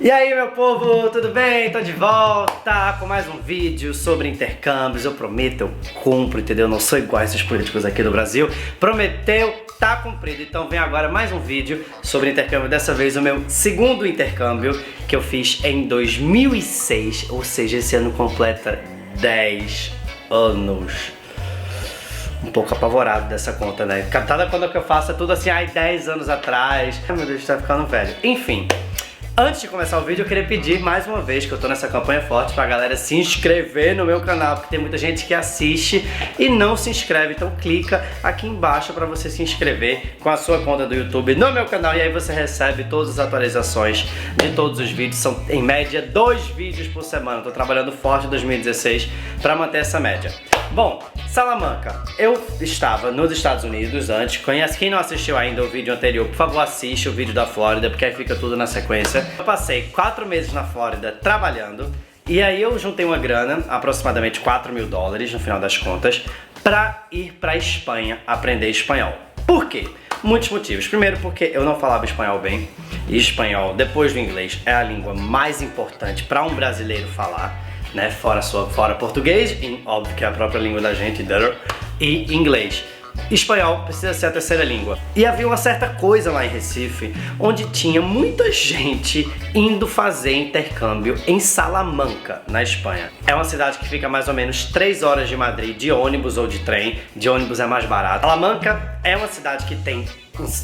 E aí, meu povo, tudo bem? Tô de volta com mais um vídeo sobre intercâmbios. Eu prometo, eu cumpro, entendeu? Não sou igual a esses políticos aqui do Brasil. Prometeu, tá cumprido. Então vem agora mais um vídeo sobre intercâmbio. Dessa vez o meu segundo intercâmbio que eu fiz em 2006. Ou seja, esse ano completa 10 anos. Um pouco apavorado dessa conta, né? Cada conta que eu faço é tudo assim, ai, 10 anos atrás. Ai, meu Deus, tá ficando velho. Enfim. Antes de começar o vídeo, eu queria pedir mais uma vez que eu tô nessa campanha forte pra galera se inscrever no meu canal, porque tem muita gente que assiste e não se inscreve, então clica aqui embaixo pra você se inscrever com a sua conta do YouTube no meu canal e aí você recebe todas as atualizações de todos os vídeos. São em média 2 vídeos por semana, eu tô trabalhando forte em 2016 pra manter essa média. Bom, Salamanca, eu estava nos Estados Unidos antes. Conhece? Quem não assistiu ainda o vídeo anterior, por favor assiste o vídeo da Flórida, porque aí fica tudo na sequência. Eu passei 4 meses na Flórida trabalhando e aí eu juntei uma grana, aproximadamente $4.000 no final das contas, pra ir pra Espanha aprender espanhol. Por quê? Muitos motivos. Primeiro porque eu não falava espanhol bem, e espanhol, depois do inglês, é a língua mais importante para um brasileiro falar, né? Fora português, óbvio que é a própria língua da gente, e inglês. Espanhol precisa ser a terceira língua. E havia uma certa coisa lá em Recife, onde tinha muita gente indo fazer intercâmbio em Salamanca, na Espanha. É uma cidade que fica mais ou menos 3 horas de Madrid, de ônibus ou de trem. De ônibus é mais barato. Salamanca é uma cidade que tem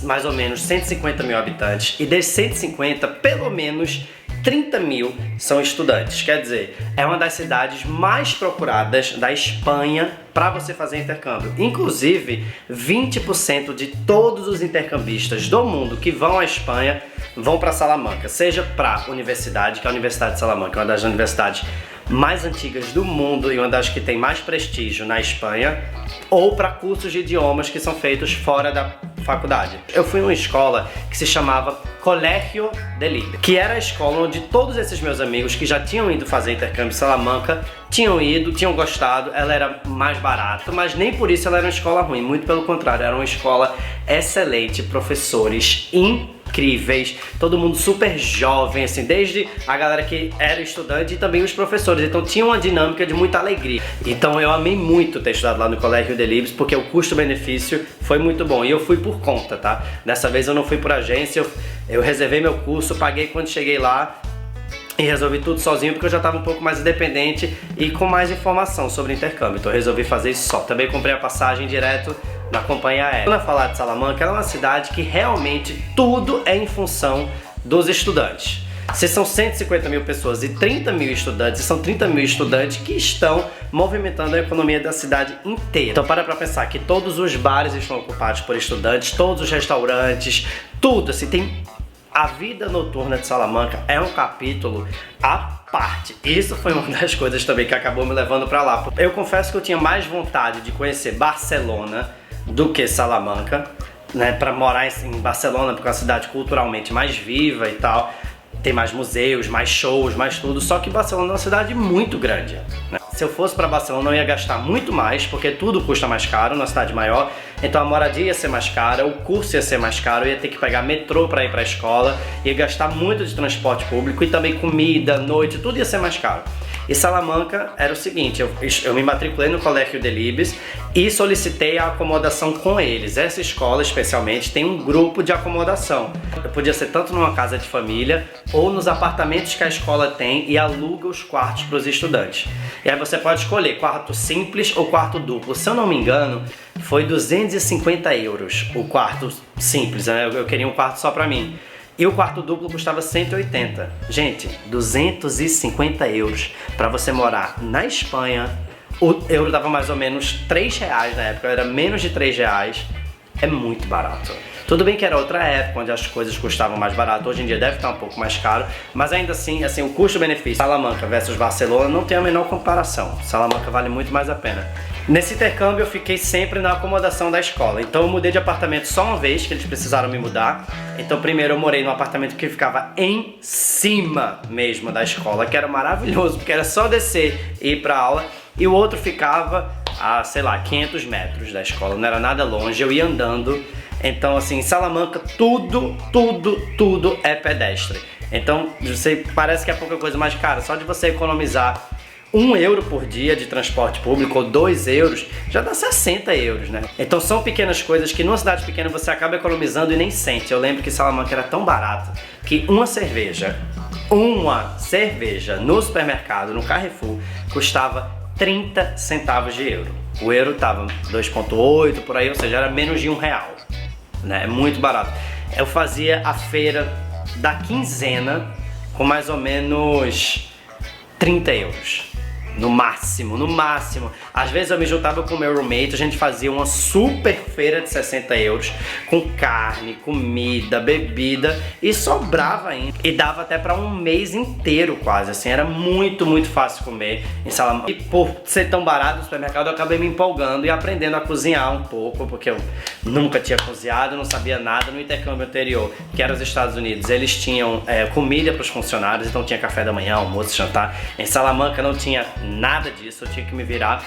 mais ou menos 150 mil habitantes, e desses 150, pelo menos 30 mil são estudantes. Quer dizer, é uma das cidades mais procuradas da Espanha para você fazer intercâmbio. Inclusive, 20% de todos os intercambistas do mundo que vão à Espanha vão para Salamanca, seja para a universidade, que é a Universidade de Salamanca, é uma das universidades mais antigas do mundo e uma das que tem mais prestígio na Espanha, ou para cursos de idiomas que são feitos fora da faculdade. Eu fui numa escola que se chamava Colegio de Libres, que era a escola onde todos esses meus amigos que já tinham ido fazer intercâmbio em Salamanca tinham ido, tinham gostado. Ela era mais barata, mas nem por isso ela era uma escola ruim, muito pelo contrário, era uma escola excelente, professores incríveis, todo mundo super jovem, assim, desde a galera que era estudante e também os professores, então tinha uma dinâmica de muita alegria. Então eu amei muito ter estudado lá no Colegio de Libres, porque o custo-benefício foi muito bom, e eu fui por conta, tá? Dessa vez eu não fui por agência, eu reservei meu curso, paguei quando cheguei lá e resolvi tudo sozinho, porque eu já estava um pouco mais independente e com mais informação sobre intercâmbio, então eu resolvi fazer isso só. Também comprei a passagem direto na companhia aérea. Quando eu falar de Salamanca, ela é uma cidade que realmente tudo é em função dos estudantes. Se são 150 mil pessoas e 30 mil estudantes, são 30 mil estudantes que estão movimentando a economia da cidade inteira. Então para pensar que todos os bares estão ocupados por estudantes, todos os restaurantes, tudo assim, tem... A vida noturna de Salamanca é um capítulo à parte. Isso foi uma das coisas também que acabou me levando pra lá. Eu confesso que eu tinha mais vontade de conhecer Barcelona do que Salamanca, né, pra morar em Barcelona, porque é uma cidade culturalmente mais viva e tal. Tem mais museus, mais shows, mais tudo. Só que Barcelona é uma cidade muito grande, né? Se eu fosse para Barcelona, eu ia gastar muito mais, porque tudo custa mais caro numa cidade maior. Então a moradia ia ser mais cara, o curso ia ser mais caro, eu ia ter que pegar metrô para ir para a escola, ia gastar muito de transporte público e também comida, noite, tudo ia ser mais caro. E Salamanca era o seguinte, eu me matriculei no Colegio de Libres e solicitei a acomodação com eles. Essa escola, especialmente, tem um grupo de acomodação. Eu podia ser tanto numa casa de família ou nos apartamentos que a escola tem e aluga os quartos para os estudantes. E aí você pode escolher quarto simples ou quarto duplo. Se eu não me engano, foi 250 euros o quarto simples, né? Eu queria um quarto só para mim. E o quarto duplo custava 180. Gente, 250 euros para você morar na Espanha. O euro dava mais ou menos R$3 na época, era menos de R$3. É muito barato. Tudo bem que era outra época, onde as coisas custavam mais barato. Hoje em dia deve estar um pouco mais caro, mas ainda assim, o custo-benefício Salamanca versus Barcelona não tem a menor comparação. Salamanca vale muito mais a pena. Nesse intercâmbio eu fiquei sempre na acomodação da escola, então eu mudei de apartamento só uma vez, que eles precisaram me mudar. Então primeiro eu morei num apartamento que ficava em cima mesmo da escola, que era maravilhoso, porque era só descer e ir pra aula, e o outro ficava a, sei lá, 500 metros da escola, não era nada longe, eu ia andando. Então assim, em Salamanca tudo é pedestre. Então, você parece que é pouca coisa, mas cara, só de você economizar 1 euro por dia de transporte público ou 2 euros, já dá 60 euros, né? Então são pequenas coisas que numa cidade pequena você acaba economizando e nem sente. Eu lembro que Salamanca era tão barato que uma cerveja no supermercado, no Carrefour, custava 30 centavos de euro. O euro tava 2,8 por aí, ou seja, era menos de R$1, né? É muito barato. Eu fazia a feira da quinzena com mais ou menos 30 euros. No máximo. Às vezes eu me juntava com o meu roommate, a gente fazia uma super feira de 60 euros com carne, comida, bebida e sobrava ainda. E dava até para um mês inteiro quase, assim, era muito fácil comer em Salamanca. E por ser tão barato no supermercado eu acabei me empolgando e aprendendo a cozinhar um pouco, porque eu nunca tinha cozinhado, não sabia nada. No intercâmbio anterior, que era os Estados Unidos, eles tinham comida para os funcionários, então tinha café da manhã, almoço, jantar. Em Salamanca não tinha nada disso, eu tinha que me virar.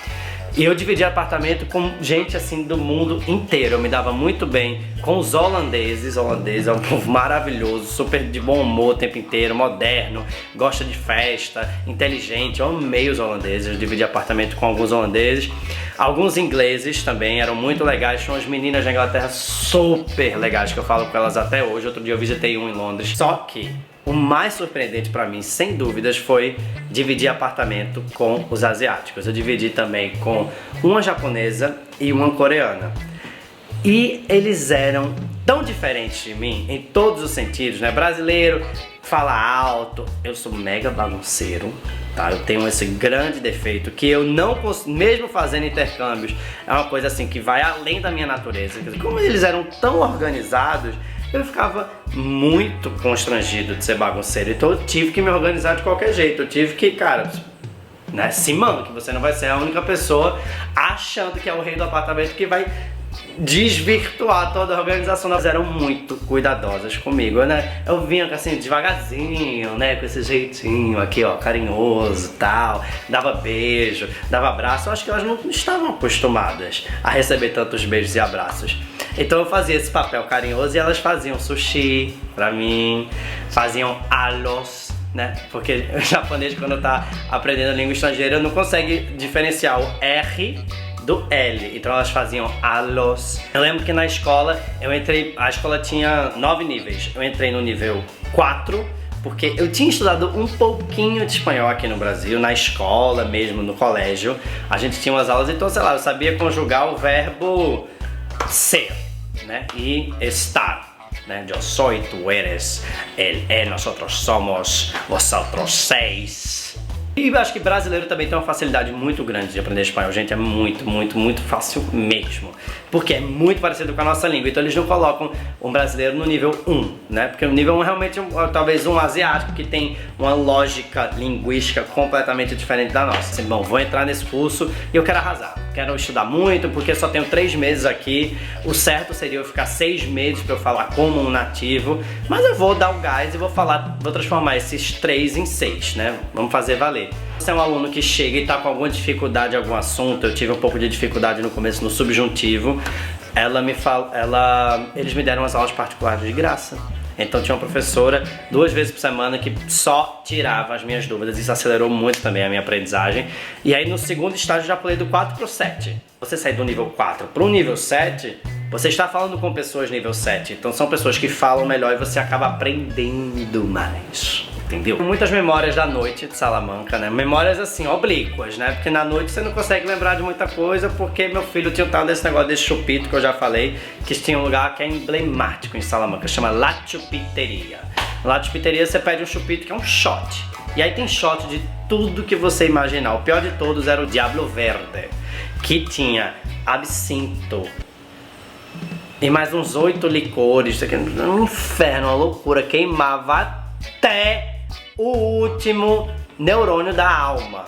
E eu dividi apartamento com gente assim do mundo inteiro. Eu me dava muito bem com os holandeses. Holandês é um povo maravilhoso, super de bom humor o tempo inteiro, moderno, gosta de festa, inteligente. Eu amei os holandeses, eu dividi apartamento com alguns holandeses. Alguns ingleses também eram muito legais. Tinham umas meninas da Inglaterra super legais que eu falo com elas até hoje. Outro dia eu visitei um em Londres. Só que o mais surpreendente pra mim, sem dúvidas, foi dividir apartamento com os asiáticos. Eu dividi também com uma japonesa e uma coreana. E eles eram tão diferentes de mim em todos os sentidos, né? Brasileiro fala alto, eu sou mega bagunceiro, tá? Eu tenho esse grande defeito que eu não consigo, mesmo fazendo intercâmbios, é uma coisa assim que vai além da minha natureza. Como eles eram tão organizados, eu ficava muito constrangido de ser bagunceiro, então eu tive que me organizar de qualquer jeito. Eu tive que, cara, né, se manda, que você não vai ser a única pessoa achando que é o rei do apartamento que vai desvirtuar toda a organização. Elas eram muito cuidadosas comigo, né? Eu vinha assim devagarzinho, né, com esse jeitinho aqui, ó, carinhoso e tal, dava beijo, dava abraço. Eu acho que elas não estavam acostumadas a receber tantos beijos e abraços. Então eu fazia esse papel carinhoso e elas faziam sushi pra mim, faziam alos, né? Porque o japonês, quando tá aprendendo a língua estrangeira, não consegue diferenciar o R do L, então elas faziam alos. Eu lembro que na escola, a escola tinha 9 níveis, eu entrei no nível 4, porque eu tinha estudado um pouquinho de espanhol aqui no Brasil, na escola mesmo, no colégio. A gente tinha umas aulas, então sei lá, eu sabia conjugar o verbo ser, né, e estar, né, yo soy, tú eres, él es, nosotros somos, vosotros seis. E acho que brasileiro também tem uma facilidade muito grande de aprender espanhol, gente, é muito fácil mesmo, porque é muito parecido com a nossa língua, então eles não colocam um brasileiro no nível 1, né, porque o nível 1 realmente talvez um asiático que tem uma lógica linguística completamente diferente da nossa. Assim, bom, vou entrar nesse curso e eu quero arrasar, quero estudar muito, porque só tenho 3 meses aqui, o certo seria eu ficar 6 meses para eu falar como um nativo, mas eu vou dar o gás e vou transformar esses 3 em 6, né, vamos fazer valer. Você é um aluno que chega e está com alguma dificuldade em algum assunto. Eu tive um pouco de dificuldade no começo no subjuntivo. Eles me deram umas aulas particulares de graça. Então tinha uma professora 2 vezes por semana que só tirava as minhas dúvidas. Isso acelerou muito também a minha aprendizagem. E aí no segundo estágio já pulei do 4 para o 7. Você sai do nível 4 para o nível 7, você está falando com pessoas nível 7. Então são pessoas que falam melhor e você acaba aprendendo mais. Entendeu? Muitas memórias da noite de Salamanca, né? Memórias assim, oblíquas, né? Porque na noite você não consegue lembrar de muita coisa, porque meu filho tinha tal desse negócio desse chupito que eu já falei, que tinha um lugar que é emblemático em Salamanca, chama La Chupiteria. La Chupiteria você pede um chupito que é um shot. E aí tem shot de tudo que você imaginar. O pior de todos era o Diablo Verde, que tinha absinto e mais uns 8 licores. Isso aqui é um inferno, uma loucura, queimava até o último neurônio da alma.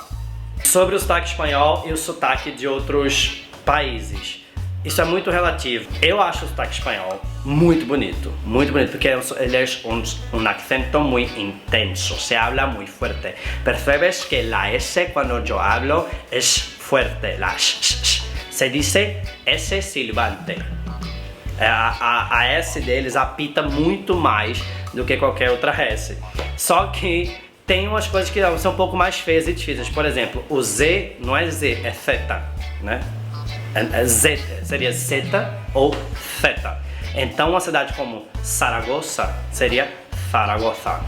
Sobre o sotaque espanhol e o sotaque de outros países, isso é muito relativo. Eu acho o sotaque espanhol muito bonito, porque ele é um acento muito intenso, se habla muito fuerte. Percebes que la S cuando yo hablo es fuerte, la sh. Se dice S silbante. A S deles apita muito mais do que qualquer outra S. Só que tem umas coisas que são um pouco mais feias e difíceis. Por exemplo, o Z não é Z, é theta, né? Z, seria zeta ou theta. Então uma cidade como Saragossa seria Zaragoza.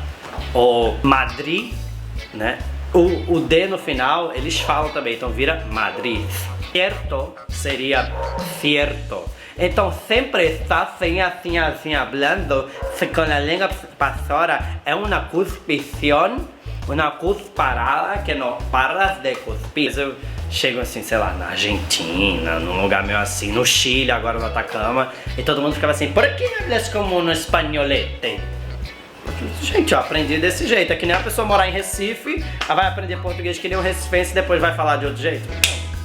Ou Madrid, né? O D no final eles falam também, então vira Madrid. Cierto seria cierto. Então sempre está assim hablando com a língua para fora. É uma cuspição, uma cusparada que não paras de cuspir. Eu chego assim, sei lá, na Argentina, num lugar meio assim, no Chile, agora no Atacama, e todo mundo ficava assim, por que hablas como no espanholete? Gente, eu aprendi desse jeito. É que nem a pessoa morar em Recife, ela vai aprender português que nem um recifense e depois vai falar de outro jeito.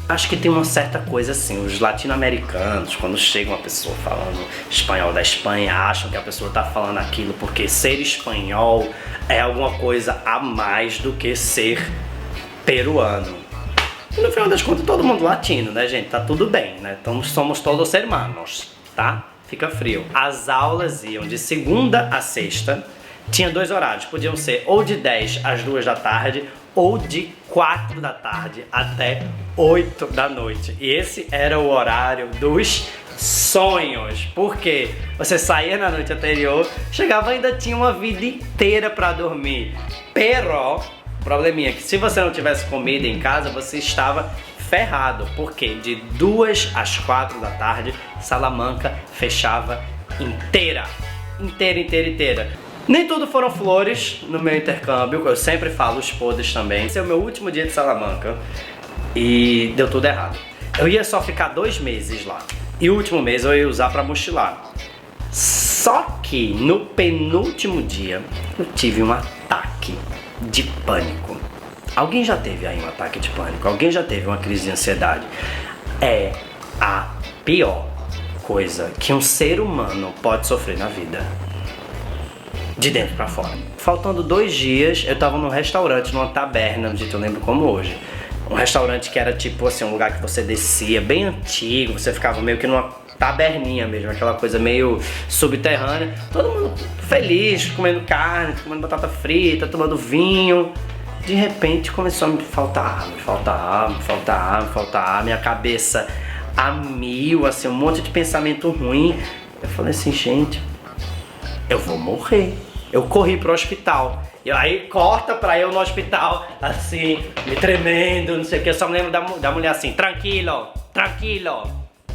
Acho que tem uma certa coisa assim, os latino-americanos, quando chega uma pessoa falando espanhol da Espanha, acham que a pessoa tá falando aquilo porque ser espanhol é alguma coisa a mais do que ser peruano. E no final das contas, todo mundo latino, né, gente? Tá tudo bem, né? Então somos todos hermanos, tá? Fica frio. As aulas iam de segunda a sexta, tinha 2 horários, podiam ser ou de 10 às 2 da tarde, ou de 4 da tarde até 8 da noite. E esse era o horário dos sonhos, porque você saía na noite anterior, chegava e ainda tinha uma vida inteira para dormir. Pero, probleminha que se você não tivesse comida em casa, você estava ferrado, porque de 2 às 4 da tarde, Salamanca fechava inteira. Nem tudo foram flores no meu intercâmbio, eu sempre falo os podres também. Esse é o meu último dia de Salamanca e deu tudo errado. Eu ia só ficar 2 meses lá e o último mês eu ia usar pra mochilar. Só que no penúltimo dia eu tive um ataque de pânico. Alguém já teve aí um ataque de pânico? Alguém já teve uma crise de ansiedade? É a pior coisa que um ser humano pode sofrer na vida. De dentro pra fora. Faltando 2 dias, eu tava num restaurante, numa taberna, do jeito que eu lembro como hoje. Um restaurante que era tipo assim, um lugar que você descia, bem antigo, você ficava meio que numa taberninha mesmo, aquela coisa meio subterrânea. Todo mundo feliz, comendo carne, comendo batata frita, tomando vinho. De repente começou a me faltar ar, minha cabeça a mil, assim, um monte de pensamento ruim. Eu falei assim, gente, eu vou morrer. Eu corri pro hospital. E aí corta pra eu no hospital, assim, me tremendo, não sei o que. Eu só me lembro da mulher assim, tranquilo,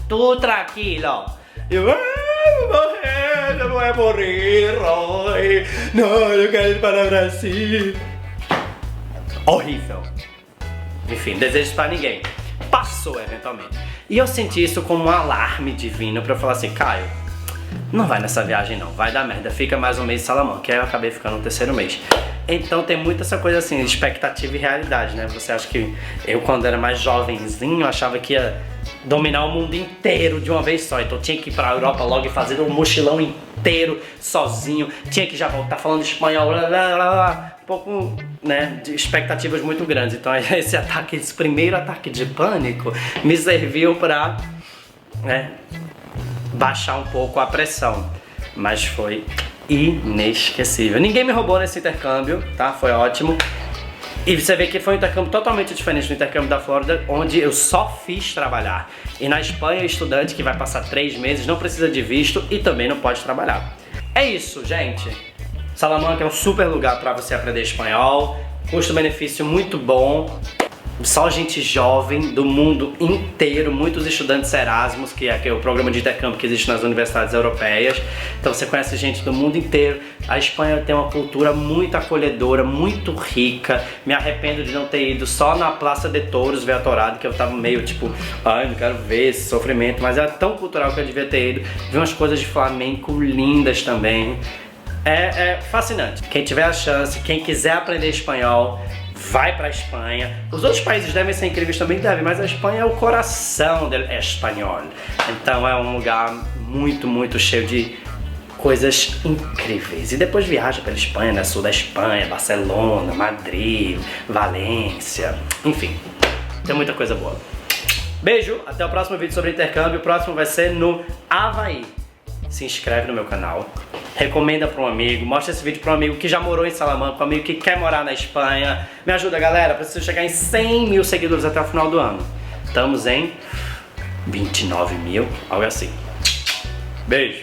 tu tranquilo. Eu vou morrer, eu vou morrer, Roy. Não, eu quero ir para o Brasil. Horrível. Enfim, desejos pra ninguém. Passou eventualmente. E eu senti isso como um alarme divino pra eu falar assim, Caio, não vai nessa viagem não, vai dar merda, fica mais um mês em Salamanca, que aí eu acabei ficando no 3º mês. Então tem muito essa coisa assim, expectativa e realidade, né? Você acha que eu quando era mais jovenzinho, achava que ia dominar o mundo inteiro de uma vez só, então tinha que ir pra Europa logo e fazer um mochilão inteiro, sozinho, tinha que já voltar falando espanhol, blá, blá, blá, blá. Um pouco, né, de expectativas muito grandes. Então esse primeiro ataque de pânico me serviu pra, né, baixar um pouco a pressão, mas foi inesquecível. Ninguém me roubou nesse intercâmbio, tá? Foi ótimo. E você vê que foi um intercâmbio totalmente diferente do intercâmbio da Flórida, onde eu só fiz trabalhar. E na Espanha, o estudante que vai passar 3 meses não precisa de visto e também não pode trabalhar. É isso, gente. Salamanca é um super lugar para você aprender espanhol, custo-benefício muito bom. Só gente jovem do mundo inteiro, muitos estudantes Erasmus, que é o programa de intercâmbio que existe nas universidades europeias. Então você conhece gente do mundo inteiro. A Espanha tem uma cultura muito acolhedora, muito rica. Me arrependo de não ter ido só na Plaça de Touros ver a tourada, que eu tava meio tipo, ai, não quero ver esse sofrimento, mas era tão cultural que eu devia ter ido. Vi umas coisas de flamenco lindas também. É fascinante. Quem tiver a chance, quem quiser aprender espanhol, vai pra Espanha. Os outros países devem ser incríveis também, devem, mas a Espanha é o coração do espanhol. Então é um lugar muito, muito cheio de coisas incríveis. E depois viaja pela Espanha, né? Sul da Espanha, Barcelona, Madrid, Valência, enfim, tem muita coisa boa. Beijo, até o próximo vídeo sobre intercâmbio. O próximo vai ser no Havaí. Se inscreve no meu canal. recomenda para um amigo, mostra esse vídeo para um amigo que já morou em Salamanca, para um amigo que quer morar na Espanha. Me ajuda, galera, preciso chegar em 100 mil seguidores até o final do ano. Estamos em 29 mil, algo assim. Beijo!